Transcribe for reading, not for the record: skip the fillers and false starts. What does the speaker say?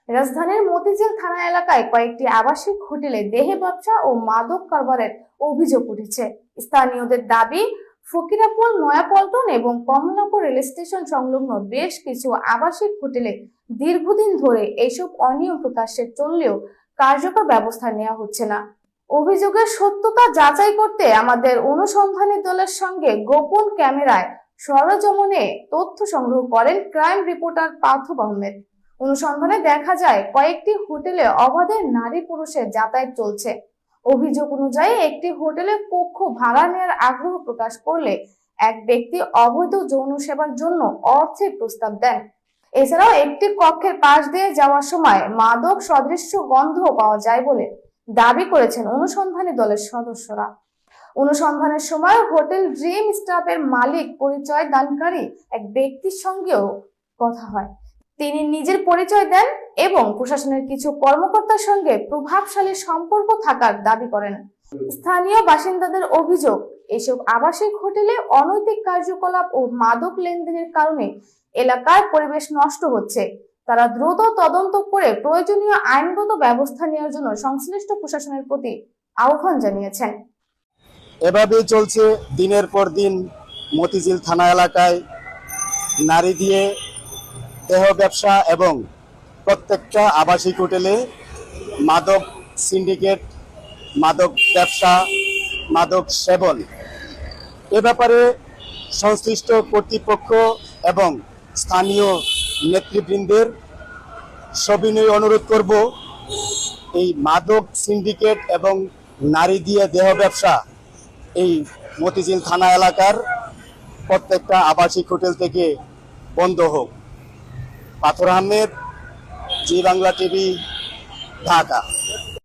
রাজধানীর মতিঝিল থানা এলাকায় কয়েকটি আবাসিক হোটেলে দেহে ব্যবসা ও মাদক কারবারের অভিযোগ উঠেছে। স্থানীয়দের দাবি, ফকিরাপুল, নয়াপল্টন এবং কমলাপুর রেল স্টেশন সংলগ্ন বেশ কিছু আবাসিক হোটেলে দীর্ঘদিন ধরে এইসব অনিয়ম প্রকাশ্যে চললেও কার্যকর ব্যবস্থা নেওয়া হচ্ছে না। অভিযোগের সত্যতা যাচাই করতে আমাদের অনুসন্ধানী দলের সঙ্গে গোপন ক্যামেরায় সরেজমিনে তথ্য সংগ্রহ করেন ক্রাইম রিপোর্টার পার্থ আহমেদ। অনুসন্ধানে দেখা যায় কয়েকটি হোটেলে অবাধে নারী পুরুষের যাতায়াত চলছে। অভিযোগ অনুযায়ী একটি হোটেলে কক্ষ ভাড়া নেওয়ার আগ্রহ প্রকাশ করলে এক ব্যক্তি অবৈধ যৌন সেবার জন্য অর্থের প্রস্তাব দেন। এছাড়াও একটি কক্ষের পাশ দিয়ে যাওয়ার সময় মাদক সদৃশ্য গন্ধ পাওয়া যায় বলে দাবি করেছেন অনুসন্ধানী দলের সদস্যরা। অনুসন্ধানের সময় হোটেল ড্রিম স্টাফের মালিক পরিচয় দানকারী এক ব্যক্তির সঙ্গেও কথা হয়। তিনি নিজের পরিচয় দেন এবং প্রশাসনের কিছু কর্মকর্তার সঙ্গে প্রভাবশালী সম্পর্ক থাকার দাবি করেন। স্থানীয় বাসিন্দাদের অভিযোগ, এসব আবাসিক হোটেলে অনৈতিক কার্যকলাপ ও মাদক লেনদেনের কারণে এলাকার পরিবেশ নষ্ট হচ্ছে। তারা দ্রুত তদন্ত করে প্রয়োজনীয় আইনগত ব্যবস্থা নেওয়ার জন্য সংশ্লিষ্ট প্রশাসনের প্রতি আহ্বান জানিয়েছেন। এভাবেই চলছে দিনের পর দিন মতিঝিল থানা এলাকায় নারী দিয়ে দেহ ব্যবসা এবং প্রত্যেকটা আবাসিক হোটেলে মাদক সিন্ডিকেট, মাদক ব্যবসা, মাদক সেবন। এ ব্যাপারে সংশ্লিষ্ট কর্তৃপক্ষ এবং স্থানীয় নেতৃবৃন্দের সবিনয় অনুরোধ করব, এই মাদক সিন্ডিকেট এবং নারী দিয়ে দেহ ব্যবসা এই মতিঝিল থানা এলাকার প্রত্যেকটা আবাসিক হোটেল থেকে বন্ধ হোক। পাথর আহমেদ, জি বাংলা টিভি, ঢাকা।